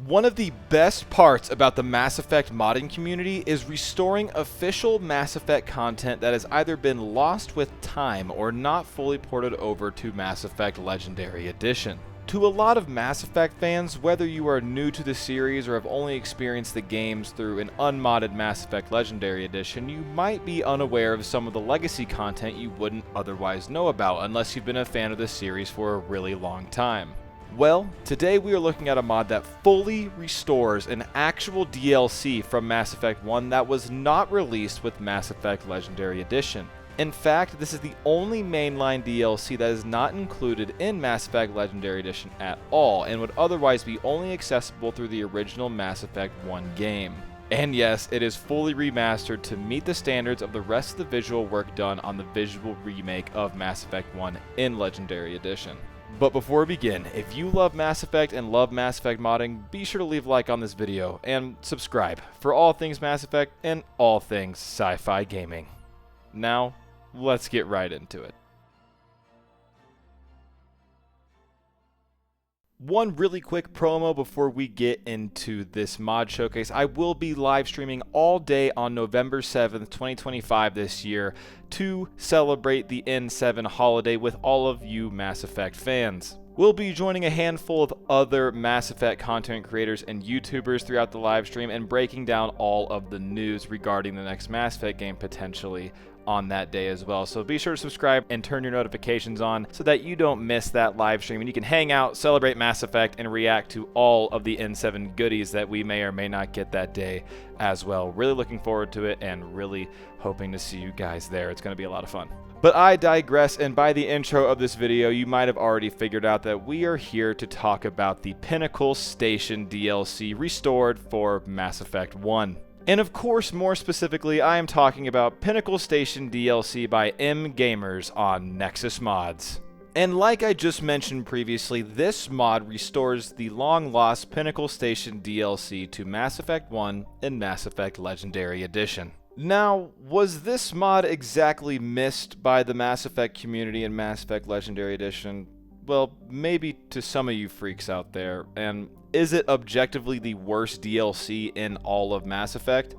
One of the best parts about the Mass Effect modding community is restoring official Mass Effect content that has either been lost with time or not fully ported over to Mass Effect Legendary Edition. To a lot of Mass Effect fans, whether you are new to the series or have only experienced the games through an unmodded Mass Effect Legendary Edition, you might be unaware of some of the legacy content you wouldn't otherwise know about unless you've been a fan of the series for a really long time. Well, today we are looking at a mod that fully restores an actual DLC from Mass Effect 1 that was not released with Mass Effect Legendary Edition. In fact, this is the only mainline DLC that is not included in Mass Effect Legendary Edition at all, and would otherwise be only accessible through the original Mass Effect 1 game. And yes, it is fully remastered to meet the standards of the rest of the visual work done on the visual remake of Mass Effect 1 in Legendary Edition. But before we begin, if you love Mass Effect and love Mass Effect modding, be sure to leave a like on this video and subscribe for all things Mass Effect and all things sci-fi gaming. Now, let's get right into it. One really quick promo before we get into this mod showcase. I will be live streaming all day on November 7th, 2025 this year to celebrate the N7 holiday with all of you Mass Effect fans. We'll be joining a handful of other Mass Effect content creators and YouTubers throughout the live stream and breaking down all of the news regarding the next Mass Effect game potentially on that day as well. So be sure to subscribe and turn your notifications on so that you don't miss that live stream and you can hang out, celebrate Mass Effect, and react to all of the N7 goodies that we may or may not get that day as well. Really looking forward to it and really hoping to see you guys there. It's going to be a lot of fun. But I digress, and by the intro of this video, you might have already figured out that we are here to talk about the Pinnacle Station DLC restored for Mass Effect 1. And of course, more specifically, I am talking about Pinnacle Station DLC by M-Gamers on Nexus Mods. And like I just mentioned previously, this mod restores the long-lost Pinnacle Station DLC to Mass Effect 1 and Mass Effect Legendary Edition. Now, was this mod exactly missed by the Mass Effect community in Mass Effect Legendary Edition? Well, maybe to some of you freaks out there, and is it objectively the worst DLC in all of Mass Effect?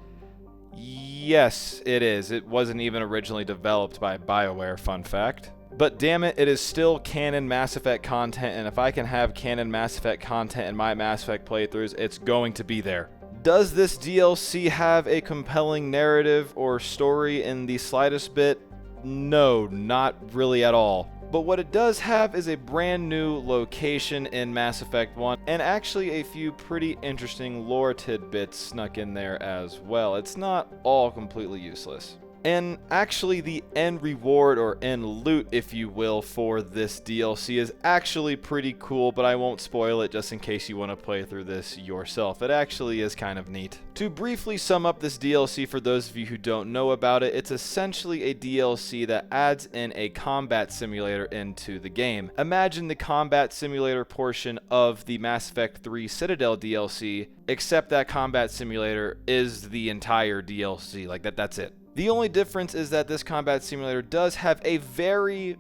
Yes, it is. It wasn't even originally developed by BioWare, fun fact. But damn it, it is still canon Mass Effect content, and if I can have canon Mass Effect content in my Mass Effect playthroughs, it's going to be there. Does this DLC have a compelling narrative or story in the slightest bit? No, not really at all. But what it does have is a brand new location in Mass Effect 1, and actually a few pretty interesting lore tidbits snuck in there as well. It's not all completely useless. And actually the end reward, or end loot if you will, for this DLC is actually pretty cool, but I won't spoil it just in case you want to play through this yourself. It actually is kind of neat. To briefly sum up this DLC for those of you who don't know about it, it's essentially a DLC that adds in a combat simulator into the game. Imagine the combat simulator portion of the Mass Effect 3 Citadel DLC, except that combat simulator is the entire DLC. Like that's it. The only difference is that this combat simulator does have a very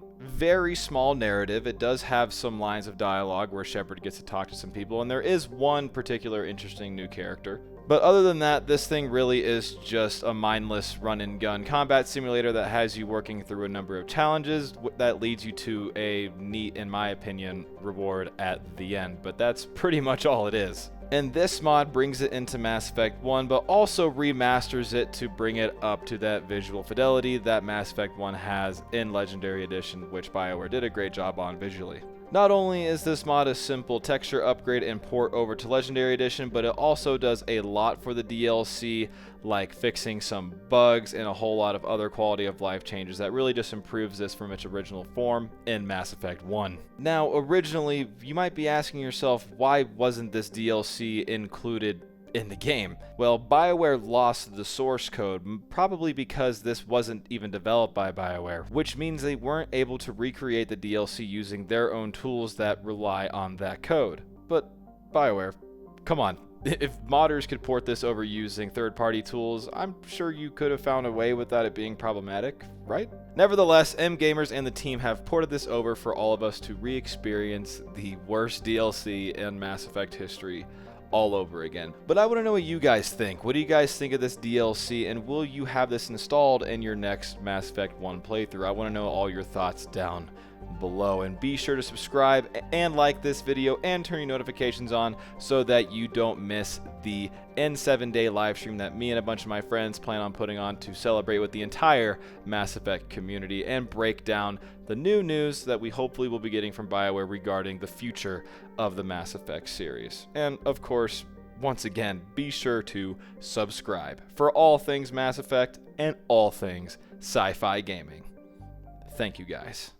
small narrative. It does have some lines of dialogue where Shepard gets to talk to some people, and there is one particular interesting new character. But other than that, this thing really is just a mindless run-and-gun combat simulator that has you working through a number of challenges that leads you to a neat, in my opinion, reward at the end. But that's pretty much all it is. And this mod brings it into Mass Effect 1, but also remasters it to bring it up to that visual fidelity that Mass Effect 1 has in Legendary Edition, which BioWare did a great job on visually. Not only is this mod a simple texture upgrade and port over to Legendary Edition, but it also does a lot for the DLC, like fixing some bugs and a whole lot of other quality of life changes that really just improves this from its original form in Mass Effect 1. Now, originally, you might be asking yourself, why wasn't this DLC included in the game? Well, BioWare lost the source code, probably because this wasn't even developed by BioWare, which means they weren't able to recreate the DLC using their own tools that rely on that code. But BioWare, come on. If modders could port this over using third-party tools, I'm sure you could have found a way without it being problematic, right? Nevertheless, M-Gamers and the team have ported this over for all of us to re-experience the worst DLC in Mass Effect history all over again. But I want to know what you guys think. What do you guys think of this DLC, and will you have this installed in your next Mass Effect 1 playthrough? I want to know all your thoughts down below, and be sure to subscribe and like this video and turn your notifications on so that you don't miss the N7-day live stream that me and a bunch of my friends plan on putting on to celebrate with the entire Mass Effect community and break down the new news that we hopefully will be getting from BioWare regarding the future of the Mass Effect series. And of course, once again, be sure to subscribe for all things Mass Effect and all things sci-fi gaming. Thank you guys.